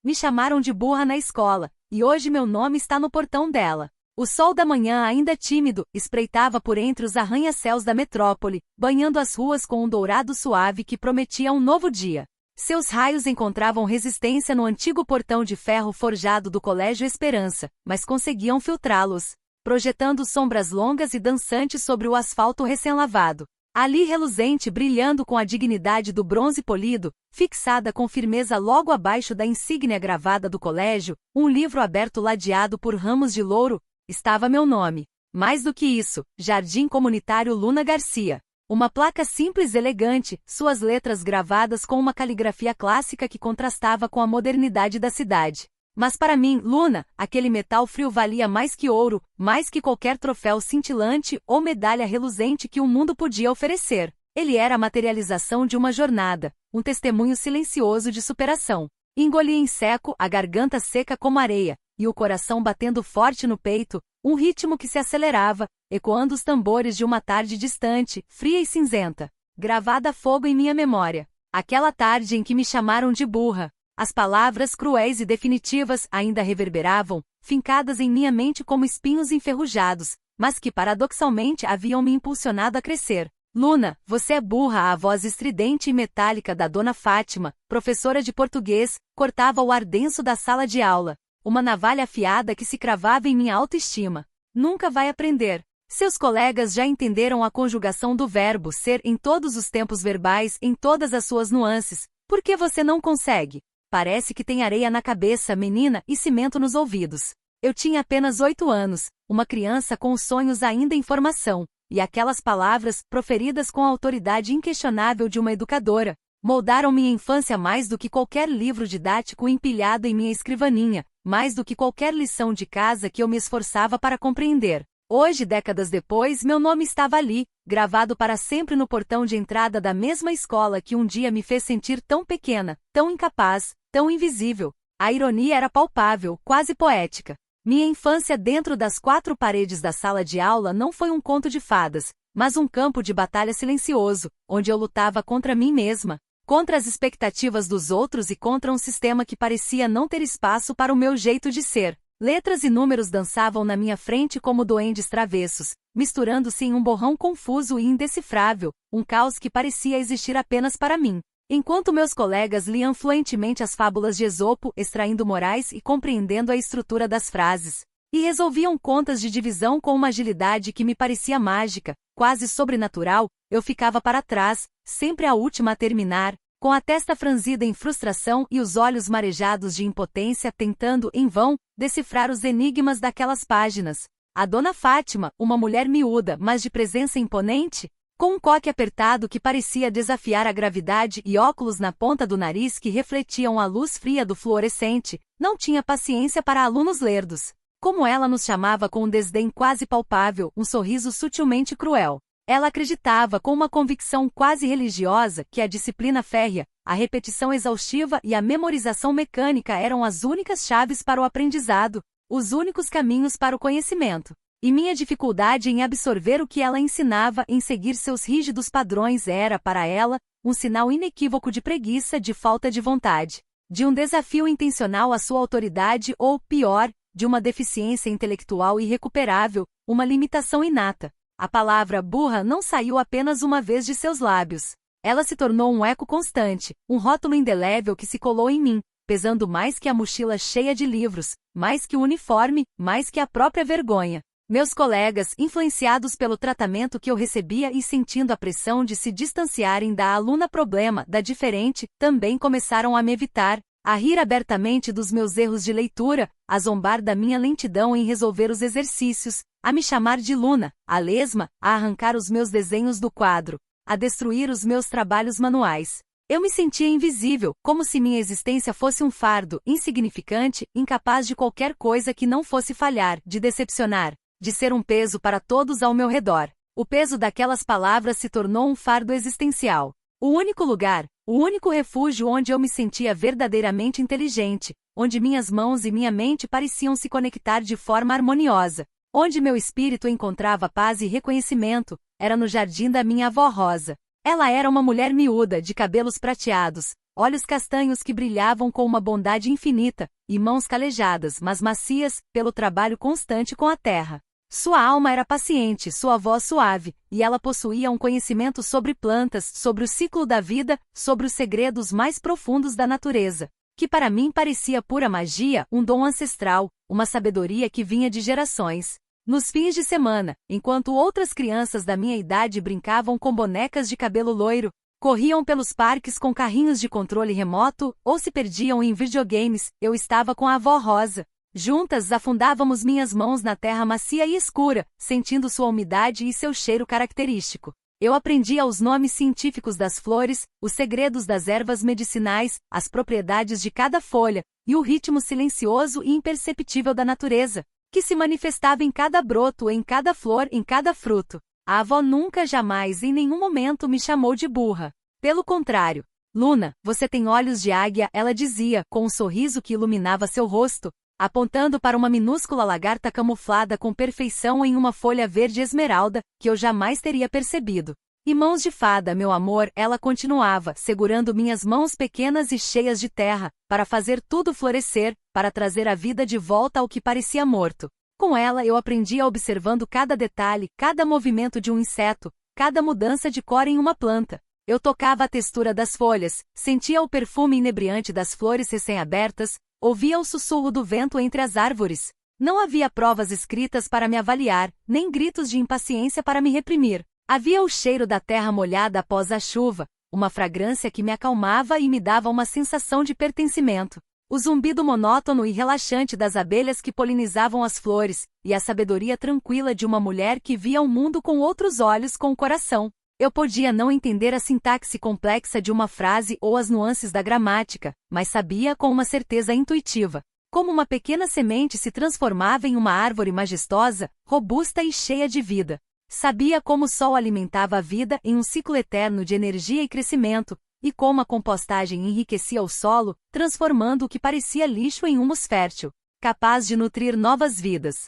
Me chamaram de burra na escola, e hoje meu nome está no portão dela. O sol da manhã, ainda tímido, espreitava por entre os arranha-céus da metrópole, banhando as ruas com um dourado suave que prometia um novo dia. Seus raios encontravam resistência no antigo portão de ferro forjado do Colégio Esperança, mas conseguiam filtrá-los, projetando sombras longas e dançantes sobre o asfalto recém-lavado. Ali reluzente, brilhando com a dignidade do bronze polido, fixada com firmeza logo abaixo da insígnia gravada do colégio, um livro aberto ladeado por ramos de louro, estava meu nome. Mais do que isso, Jardim Comunitário Luna Garcia. Uma placa simples e elegante, suas letras gravadas com uma caligrafia clássica que contrastava com a modernidade da cidade. Mas para mim, Luna, aquele metal frio valia mais que ouro, mais que qualquer troféu cintilante ou medalha reluzente que o mundo podia oferecer. Ele era a materialização de uma jornada, um testemunho silencioso de superação. Engoli em seco, a garganta seca como areia, e o coração batendo forte no peito, um ritmo que se acelerava, ecoando os tambores de uma tarde distante, fria e cinzenta, gravada a fogo em minha memória. Aquela tarde em que me chamaram de burra. As palavras cruéis e definitivas ainda reverberavam, fincadas em minha mente como espinhos enferrujados, mas que paradoxalmente haviam me impulsionado a crescer. Luna, você é burra. A voz estridente e metálica da Dona Fátima, professora de português, cortava o ar denso da sala de aula. Uma navalha afiada que se cravava em minha autoestima. Nunca vai aprender. Seus colegas já entenderam a conjugação do verbo ser em todos os tempos verbais, em todas as suas nuances. Por que você não consegue? Parece que tem areia na cabeça, menina, e cimento nos ouvidos. Eu tinha apenas 8 anos, uma criança com os sonhos ainda em formação, e aquelas palavras, proferidas com a autoridade inquestionável de uma educadora, moldaram minha infância mais do que qualquer livro didático empilhado em minha escrivaninha, mais do que qualquer lição de casa que eu me esforçava para compreender. Hoje, décadas depois, meu nome estava ali, gravado para sempre no portão de entrada da mesma escola que um dia me fez sentir tão pequena, tão incapaz, tão invisível. A ironia era palpável, quase poética. Minha infância dentro das 4 paredes da sala de aula não foi um conto de fadas, mas um campo de batalha silencioso, onde eu lutava contra mim mesma, contra as expectativas dos outros e contra um sistema que parecia não ter espaço para o meu jeito de ser. Letras e números dançavam na minha frente como duendes travessos, misturando-se em um borrão confuso e indecifrável, um caos que parecia existir apenas para mim. Enquanto meus colegas liam fluentemente as fábulas de Esopo, extraindo morais e compreendendo a estrutura das frases, e resolviam contas de divisão com uma agilidade que me parecia mágica, quase sobrenatural, eu ficava para trás, sempre a última a terminar, com a testa franzida em frustração e os olhos marejados de impotência tentando, em vão, decifrar os enigmas daquelas páginas. A Dona Fátima, uma mulher miúda, mas de presença imponente, com um coque apertado que parecia desafiar a gravidade e óculos na ponta do nariz que refletiam a luz fria do fluorescente, não tinha paciência para alunos lerdos. Como ela nos chamava com um desdém quase palpável, um sorriso sutilmente cruel. Ela acreditava com uma convicção quase religiosa que a disciplina férrea, a repetição exaustiva e a memorização mecânica eram as únicas chaves para o aprendizado, os únicos caminhos para o conhecimento. E minha dificuldade em absorver o que ela ensinava, em seguir seus rígidos padrões era, para ela, um sinal inequívoco de preguiça, de falta de vontade, de um desafio intencional à sua autoridade ou, pior, de uma deficiência intelectual irrecuperável, uma limitação inata. A palavra burra não saiu apenas uma vez de seus lábios. Ela se tornou um eco constante, um rótulo indelével que se colou em mim, pesando mais que a mochila cheia de livros, mais que o uniforme, mais que a própria vergonha. Meus colegas, influenciados pelo tratamento que eu recebia e sentindo a pressão de se distanciarem da aluna problema, da diferente, também começaram a me evitar, a rir abertamente dos meus erros de leitura, a zombar da minha lentidão em resolver os exercícios, a me chamar de Luna, a lesma, a arrancar os meus desenhos do quadro, a destruir os meus trabalhos manuais. Eu me sentia invisível, como se minha existência fosse um fardo, insignificante, incapaz de qualquer coisa que não fosse falhar, de decepcionar, de ser um peso para todos ao meu redor. O peso daquelas palavras se tornou um fardo existencial. O único lugar, o único refúgio onde eu me sentia verdadeiramente inteligente, onde minhas mãos e minha mente pareciam se conectar de forma harmoniosa, onde meu espírito encontrava paz e reconhecimento, era no jardim da minha avó Rosa. Ela era uma mulher miúda, de cabelos prateados, olhos castanhos que brilhavam com uma bondade infinita, e mãos calejadas, mas macias, pelo trabalho constante com a terra. Sua alma era paciente, sua voz suave, e ela possuía um conhecimento sobre plantas, sobre o ciclo da vida, sobre os segredos mais profundos da natureza, que para mim parecia pura magia, um dom ancestral, uma sabedoria que vinha de gerações. Nos fins de semana, enquanto outras crianças da minha idade brincavam com bonecas de cabelo loiro, corriam pelos parques com carrinhos de controle remoto, ou se perdiam em videogames, eu estava com a avó Rosa. Juntas afundávamos minhas mãos na terra macia e escura, sentindo sua umidade e seu cheiro característico. Eu aprendia os nomes científicos das flores, os segredos das ervas medicinais, as propriedades de cada folha, e o ritmo silencioso e imperceptível da natureza, que se manifestava em cada broto, em cada flor, em cada fruto. A avó nunca jamais em nenhum momento me chamou de burra. Pelo contrário. Luna, você tem olhos de águia, ela dizia, com um sorriso que iluminava seu rosto, apontando para uma minúscula lagarta camuflada com perfeição em uma folha verde esmeralda, que eu jamais teria percebido. E mãos de fada, meu amor, ela continuava, segurando minhas mãos pequenas e cheias de terra, para fazer tudo florescer, para trazer a vida de volta ao que parecia morto. Com ela eu aprendia observando cada detalhe, cada movimento de um inseto, cada mudança de cor em uma planta. Eu tocava a textura das folhas, sentia o perfume inebriante das flores recém-abertas, ouvia o sussurro do vento entre as árvores. Não havia provas escritas para me avaliar, nem gritos de impaciência para me reprimir. Havia o cheiro da terra molhada após a chuva, uma fragrância que me acalmava e me dava uma sensação de pertencimento. O zumbido monótono e relaxante das abelhas que polinizavam as flores, e a sabedoria tranquila de uma mulher que via o mundo com outros olhos, com o coração. Eu podia não entender a sintaxe complexa de uma frase ou as nuances da gramática, mas sabia com uma certeza intuitiva, como uma pequena semente se transformava em uma árvore majestosa, robusta e cheia de vida. Sabia como o sol alimentava a vida em um ciclo eterno de energia e crescimento, e como a compostagem enriquecia o solo, transformando o que parecia lixo em humus fértil, capaz de nutrir novas vidas.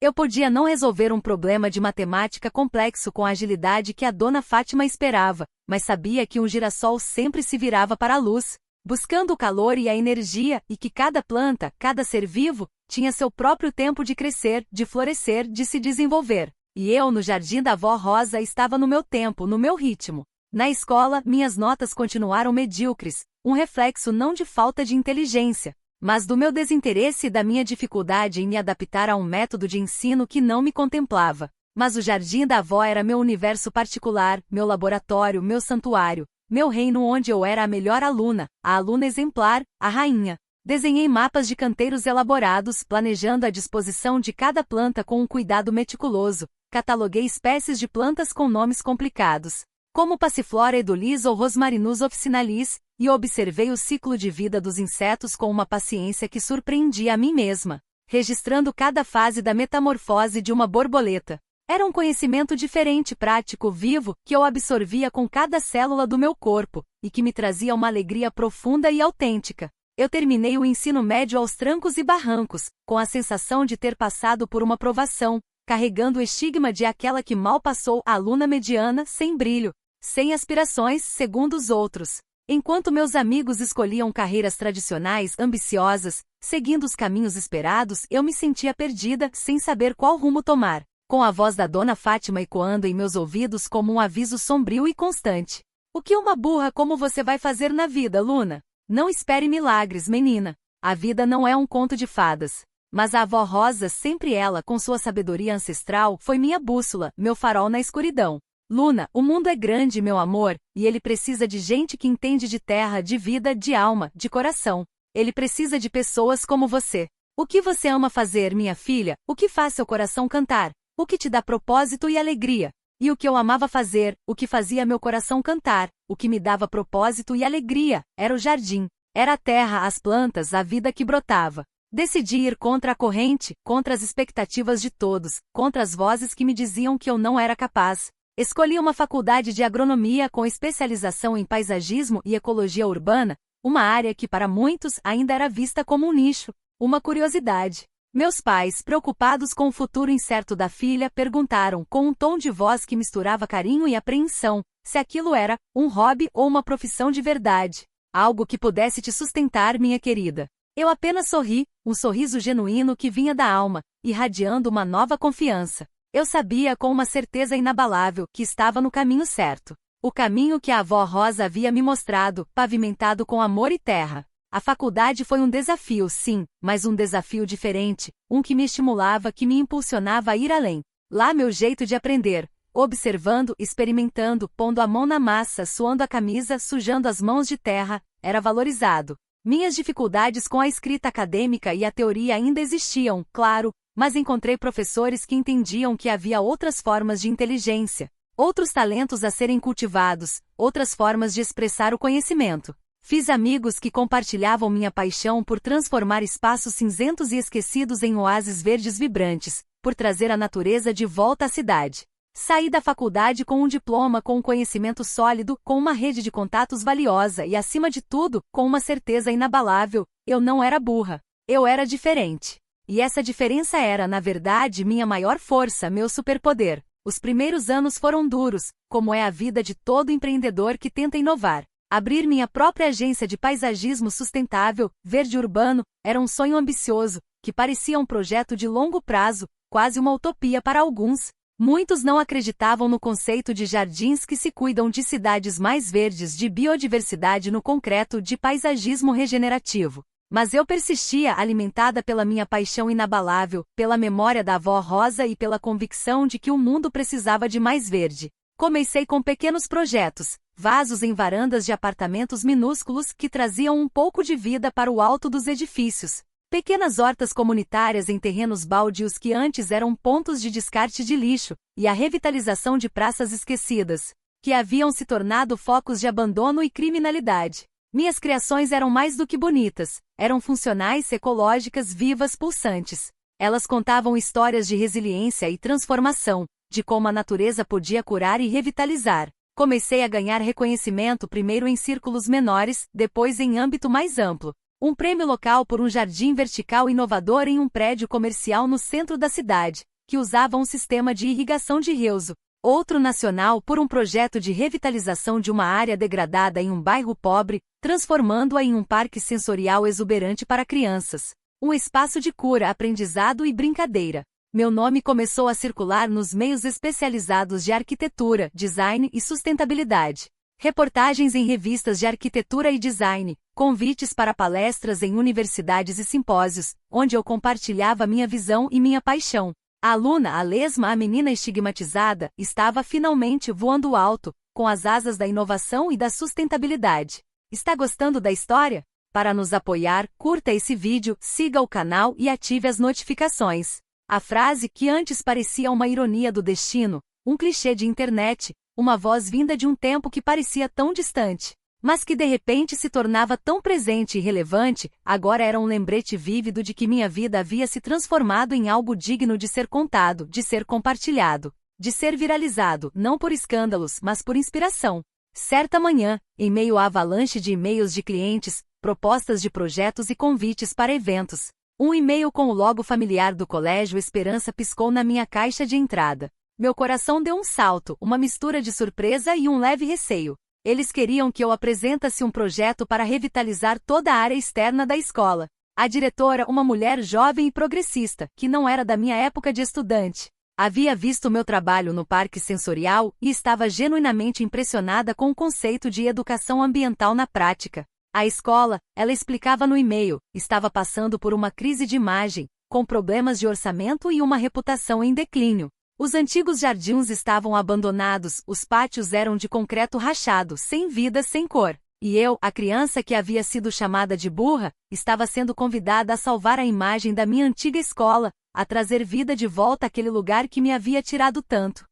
Eu podia não resolver um problema de matemática complexo com a agilidade que a dona Fátima esperava, mas sabia que um girassol sempre se virava para a luz, buscando o calor e a energia, e que cada planta, cada ser vivo, tinha seu próprio tempo de crescer, de florescer, de se desenvolver. E eu, no jardim da avó Rosa, estava no meu tempo, no meu ritmo. Na escola, minhas notas continuaram medíocres, um reflexo não de falta de inteligência, mas do meu desinteresse e da minha dificuldade em me adaptar a um método de ensino que não me contemplava. Mas o jardim da avó era meu universo particular, meu laboratório, meu santuário, meu reino onde eu era a melhor aluna, a aluna exemplar, a rainha. Desenhei mapas de canteiros elaborados, planejando a disposição de cada planta com um cuidado meticuloso, cataloguei espécies de plantas com nomes complicados, como Passiflora edulis ou Rosmarinus officinalis, e observei o ciclo de vida dos insetos com uma paciência que surpreendia a mim mesma, registrando cada fase da metamorfose de uma borboleta. Era um conhecimento diferente, prático, vivo, que eu absorvia com cada célula do meu corpo, e que me trazia uma alegria profunda e autêntica. Eu terminei o ensino médio aos trancos e barrancos, com a sensação de ter passado por uma provação, carregando o estigma de aquela que mal passou, a aluna mediana, sem brilho, sem aspirações, segundo os outros. Enquanto meus amigos escolhiam carreiras tradicionais, ambiciosas, seguindo os caminhos esperados, eu me sentia perdida, sem saber qual rumo tomar, com a voz da dona Fátima ecoando em meus ouvidos como um aviso sombrio e constante. O que uma burra como você vai fazer na vida, Luna? Não espere milagres, menina. A vida não é um conto de fadas. Mas a avó Rosa, sempre ela, com sua sabedoria ancestral, foi minha bússola, meu farol na escuridão. Luna, o mundo é grande, meu amor, e ele precisa de gente que entende de terra, de vida, de alma, de coração. Ele precisa de pessoas como você. O que você ama fazer, minha filha? O que faz seu coração cantar? O que te dá propósito e alegria? E o que eu amava fazer, o que fazia meu coração cantar, o que me dava propósito e alegria, era o jardim. Era a terra, as plantas, a vida que brotava. Decidi ir contra a corrente, contra as expectativas de todos, contra as vozes que me diziam que eu não era capaz. Escolhi uma faculdade de agronomia com especialização em paisagismo e ecologia urbana, uma área que para muitos ainda era vista como um nicho, uma curiosidade. Meus pais, preocupados com o futuro incerto da filha, perguntaram, com um tom de voz que misturava carinho e apreensão, se aquilo era um hobby ou uma profissão de verdade. Algo que pudesse te sustentar, minha querida. Eu apenas sorri, um sorriso genuíno que vinha da alma, irradiando uma nova confiança. Eu sabia com uma certeza inabalável que estava no caminho certo. O caminho que a avó Rosa havia me mostrado, pavimentado com amor e terra. A faculdade foi um desafio, sim, mas um desafio diferente, um que me estimulava, que me impulsionava a ir além. Lá meu jeito de aprender, observando, experimentando, pondo a mão na massa, suando a camisa, sujando as mãos de terra, era valorizado. Minhas dificuldades com a escrita acadêmica e a teoria ainda existiam, claro, mas encontrei professores que entendiam que havia outras formas de inteligência, outros talentos a serem cultivados, outras formas de expressar o conhecimento. Fiz amigos que compartilhavam minha paixão por transformar espaços cinzentos e esquecidos em oásis verdes vibrantes, por trazer a natureza de volta à cidade. Saí da faculdade com um diploma, com um conhecimento sólido, com uma rede de contatos valiosa e, acima de tudo, com uma certeza inabalável: eu não era burra. Eu era diferente. E essa diferença era, na verdade, minha maior força, meu superpoder. Os primeiros anos foram duros, como é a vida de todo empreendedor que tenta inovar. Abrir minha própria agência de paisagismo sustentável, verde urbano, era um sonho ambicioso, que parecia um projeto de longo prazo, quase uma utopia para alguns. Muitos não acreditavam no conceito de jardins que se cuidam, de cidades mais verdes, de biodiversidade no concreto, de paisagismo regenerativo. Mas eu persistia, alimentada pela minha paixão inabalável, pela memória da avó Rosa e pela convicção de que o mundo precisava de mais verde. Comecei com pequenos projetos, vasos em varandas de apartamentos minúsculos que traziam um pouco de vida para o alto dos edifícios. Pequenas hortas comunitárias em terrenos baldios que antes eram pontos de descarte de lixo, e a revitalização de praças esquecidas, que haviam se tornado focos de abandono e criminalidade. Minhas criações eram mais do que bonitas, eram funcionais, ecológicas, vivas, pulsantes. Elas contavam histórias de resiliência e transformação, de como a natureza podia curar e revitalizar. Comecei a ganhar reconhecimento primeiro em círculos menores, depois em âmbito mais amplo. Um prêmio local por um jardim vertical inovador em um prédio comercial no centro da cidade, que usava um sistema de irrigação de reuso. Outro nacional por um projeto de revitalização de uma área degradada em um bairro pobre, transformando-a em um parque sensorial exuberante para crianças. Um espaço de cura, aprendizado e brincadeira. Meu nome começou a circular nos meios especializados de arquitetura, design e sustentabilidade. Reportagens em revistas de arquitetura e design, convites para palestras em universidades e simpósios, onde eu compartilhava minha visão e minha paixão. A aluna, a lesma, a menina estigmatizada, estava finalmente voando alto, com as asas da inovação e da sustentabilidade. Está gostando da história? Para nos apoiar, curta esse vídeo, siga o canal e ative as notificações. A frase que antes parecia uma ironia do destino, um clichê de internet, uma voz vinda de um tempo que parecia tão distante, mas que de repente se tornava tão presente e relevante, agora era um lembrete vívido de que minha vida havia se transformado em algo digno de ser contado, de ser compartilhado, de ser viralizado, não por escândalos, mas por inspiração. Certa manhã, em meio à avalanche de e-mails de clientes, propostas de projetos e convites para eventos, um e-mail com o logo familiar do Colégio Esperança piscou na minha caixa de entrada. Meu coração deu um salto, uma mistura de surpresa e um leve receio. Eles queriam que eu apresentasse um projeto para revitalizar toda a área externa da escola. A diretora, uma mulher jovem e progressista, que não era da minha época de estudante, havia visto meu trabalho no parque sensorial e estava genuinamente impressionada com o conceito de educação ambiental na prática. A escola, ela explicava no e-mail, estava passando por uma crise de imagem, com problemas de orçamento e uma reputação em declínio. Os antigos jardins estavam abandonados, os pátios eram de concreto rachado, sem vida, sem cor. E eu, a criança que havia sido chamada de burra, estava sendo convidada a salvar a imagem da minha antiga escola, a trazer vida de volta àquele lugar que me havia tirado tanto.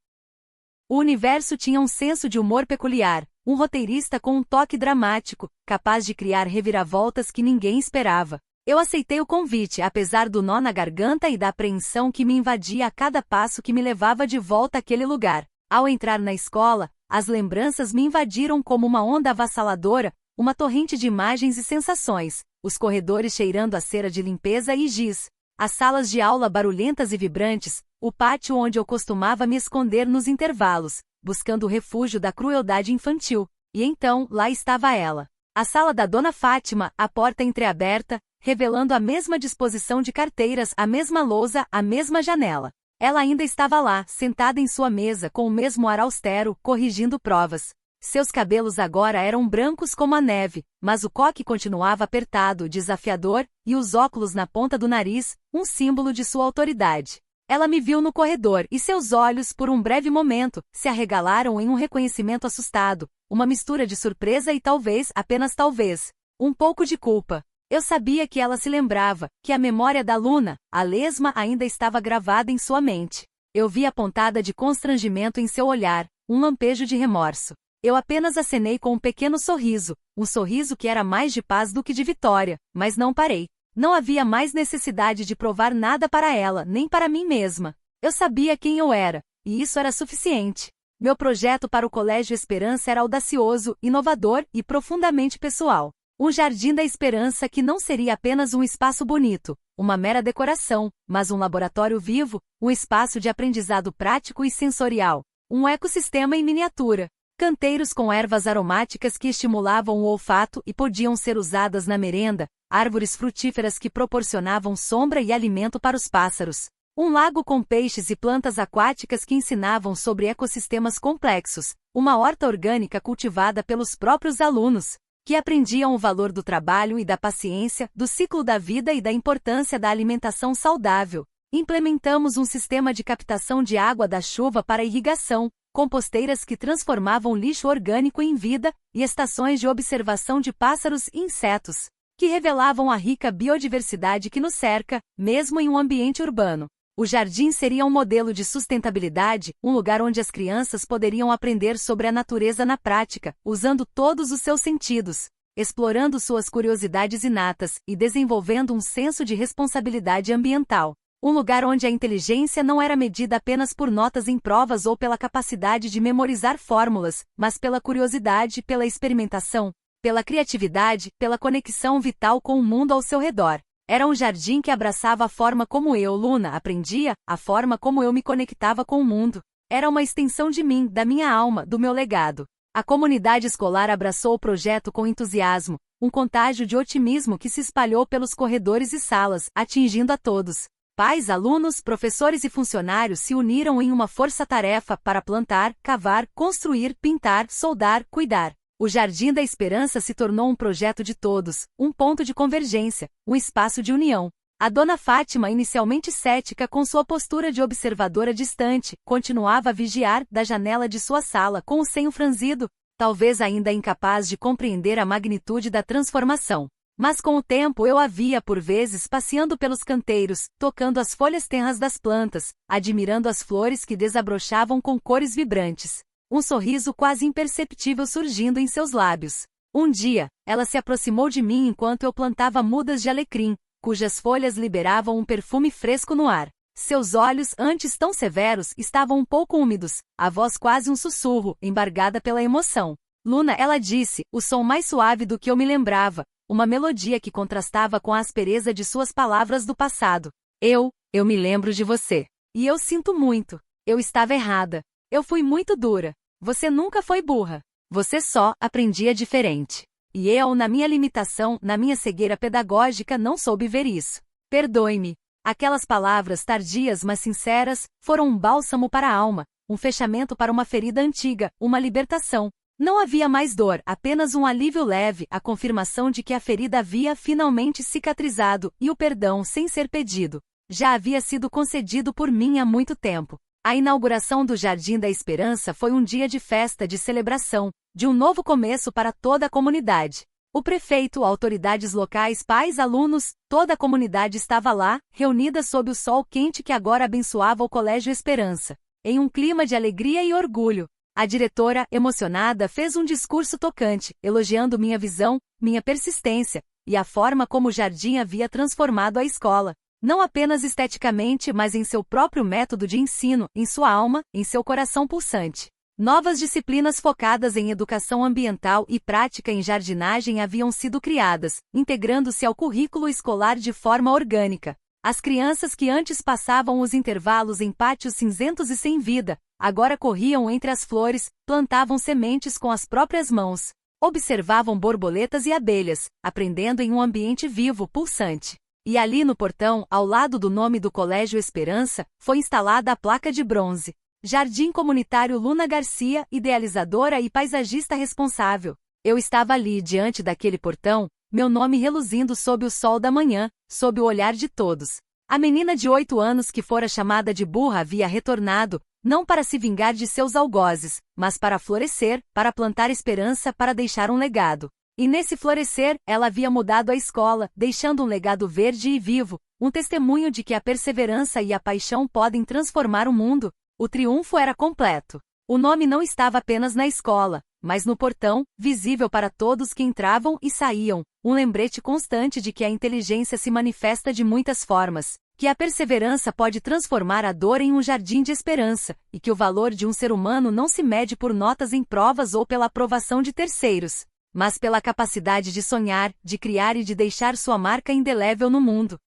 O universo tinha um senso de humor peculiar, um roteirista com um toque dramático, capaz de criar reviravoltas que ninguém esperava. Eu aceitei o convite, apesar do nó na garganta e da apreensão que me invadia a cada passo que me levava de volta àquele lugar. Ao entrar na escola, as lembranças me invadiram como uma onda avassaladora, uma torrente de imagens e sensações, os corredores cheirando a cera de limpeza e giz, as salas de aula barulhentas e vibrantes, o pátio onde eu costumava me esconder nos intervalos, buscando o refúgio da crueldade infantil. E então, lá estava ela. A sala da Dona Fátima, a porta entreaberta, revelando a mesma disposição de carteiras, a mesma lousa, a mesma janela. Ela ainda estava lá, sentada em sua mesa com o mesmo ar austero, corrigindo provas. Seus cabelos agora eram brancos como a neve, mas o coque continuava apertado, desafiador, e os óculos na ponta do nariz, um símbolo de sua autoridade. Ela me viu no corredor e seus olhos, por um breve momento, se arregalaram em um reconhecimento assustado, uma mistura de surpresa e talvez, apenas talvez, um pouco de culpa. Eu sabia que ela se lembrava, que a memória da Luna, a lesma, ainda estava gravada em sua mente. Eu vi a pontada de constrangimento em seu olhar, um lampejo de remorso. Eu apenas acenei com um pequeno sorriso, um sorriso que era mais de paz do que de vitória, mas não parei. Não havia mais necessidade de provar nada para ela, nem para mim mesma. Eu sabia quem eu era, e isso era suficiente. Meu projeto para o Colégio Esperança era audacioso, inovador e profundamente pessoal. Um jardim da esperança que não seria apenas um espaço bonito, uma mera decoração, mas um laboratório vivo, um espaço de aprendizado prático e sensorial, um ecossistema em miniatura. Canteiros com ervas aromáticas que estimulavam o olfato e podiam ser usadas na merenda, árvores frutíferas que proporcionavam sombra e alimento para os pássaros. Um lago com peixes e plantas aquáticas que ensinavam sobre ecossistemas complexos, uma horta orgânica cultivada pelos próprios alunos, que aprendiam o valor do trabalho e da paciência, do ciclo da vida e da importância da alimentação saudável. Implementamos um sistema de captação de água da chuva para irrigação, composteiras que transformavam lixo orgânico em vida, e estações de observação de pássaros e insetos, que revelavam a rica biodiversidade que nos cerca, mesmo em um ambiente urbano. O jardim seria um modelo de sustentabilidade, um lugar onde as crianças poderiam aprender sobre a natureza na prática, usando todos os seus sentidos, explorando suas curiosidades inatas e desenvolvendo um senso de responsabilidade ambiental. Um lugar onde a inteligência não era medida apenas por notas em provas ou pela capacidade de memorizar fórmulas, mas pela curiosidade, pela experimentação, pela criatividade, pela conexão vital com o mundo ao seu redor. Era um jardim que abraçava a forma como eu, Luna, aprendia, a forma como eu me conectava com o mundo. Era uma extensão de mim, da minha alma, do meu legado. A comunidade escolar abraçou o projeto com entusiasmo, um contágio de otimismo que se espalhou pelos corredores e salas, atingindo a todos. Pais, alunos, professores e funcionários se uniram em uma força-tarefa para plantar, cavar, construir, pintar, soldar, cuidar. O Jardim da Esperança se tornou um projeto de todos, um ponto de convergência, um espaço de união. A Dona Fátima, inicialmente cética com sua postura de observadora distante, continuava a vigiar da janela de sua sala com o senho franzido, talvez ainda incapaz de compreender a magnitude da transformação. Mas com o tempo eu a via por vezes passeando pelos canteiros, tocando as folhas tenras das plantas, admirando as flores que desabrochavam com cores vibrantes. Um sorriso quase imperceptível surgindo em seus lábios. Um dia, ela se aproximou de mim enquanto eu plantava mudas de alecrim, cujas folhas liberavam um perfume fresco no ar. Seus olhos, antes tão severos, estavam um pouco úmidos, a voz quase um sussurro, embargada pela emoção. Luna, ela disse, o som mais suave do que eu me lembrava, uma melodia que contrastava com a aspereza de suas palavras do passado. Eu me lembro de você. E eu sinto muito. Eu estava errada. Eu fui muito dura. Você nunca foi burra. Você só aprendia diferente. E eu, na minha limitação, na minha cegueira pedagógica, não soube ver isso. Perdoe-me. Aquelas palavras tardias mas sinceras, foram um bálsamo para a alma, um fechamento para uma ferida antiga, uma libertação. Não havia mais dor, apenas um alívio leve, a confirmação de que a ferida havia finalmente cicatrizado, e o perdão, sem ser pedido, já havia sido concedido por mim há muito tempo. A inauguração do Jardim da Esperança foi um dia de festa, de celebração, de um novo começo para toda a comunidade. O prefeito, autoridades locais, pais, alunos, toda a comunidade estava lá, reunida sob o sol quente que agora abençoava o Colégio Esperança, em um clima de alegria e orgulho. A diretora, emocionada, fez um discurso tocante, elogiando minha visão, minha persistência, e a forma como o jardim havia transformado a escola. Não apenas esteticamente, mas em seu próprio método de ensino, em sua alma, em seu coração pulsante. Novas disciplinas focadas em educação ambiental e prática em jardinagem haviam sido criadas, integrando-se ao currículo escolar de forma orgânica. As crianças que antes passavam os intervalos em pátios cinzentos e sem vida, agora corriam entre as flores, plantavam sementes com as próprias mãos. Observavam borboletas e abelhas, aprendendo em um ambiente vivo, pulsante. E ali no portão, ao lado do nome do Colégio Esperança, foi instalada a placa de bronze. Jardim Comunitário Luna Garcia, idealizadora e paisagista responsável. Eu estava ali, diante daquele portão, meu nome reluzindo sob o sol da manhã, sob o olhar de todos. A menina de 8 anos que fora chamada de burra havia retornado, não para se vingar de seus algozes, mas para florescer, para plantar esperança, para deixar um legado. E nesse florescer, ela havia mudado a escola, deixando um legado verde e vivo, um testemunho de que a perseverança e a paixão podem transformar o mundo. O triunfo era completo. O nome não estava apenas na escola, mas no portão, visível para todos que entravam e saíam, um lembrete constante de que a inteligência se manifesta de muitas formas, que a perseverança pode transformar a dor em um jardim de esperança, e que o valor de um ser humano não se mede por notas em provas ou pela aprovação de terceiros, mas pela capacidade de sonhar, de criar e de deixar sua marca indelével no mundo.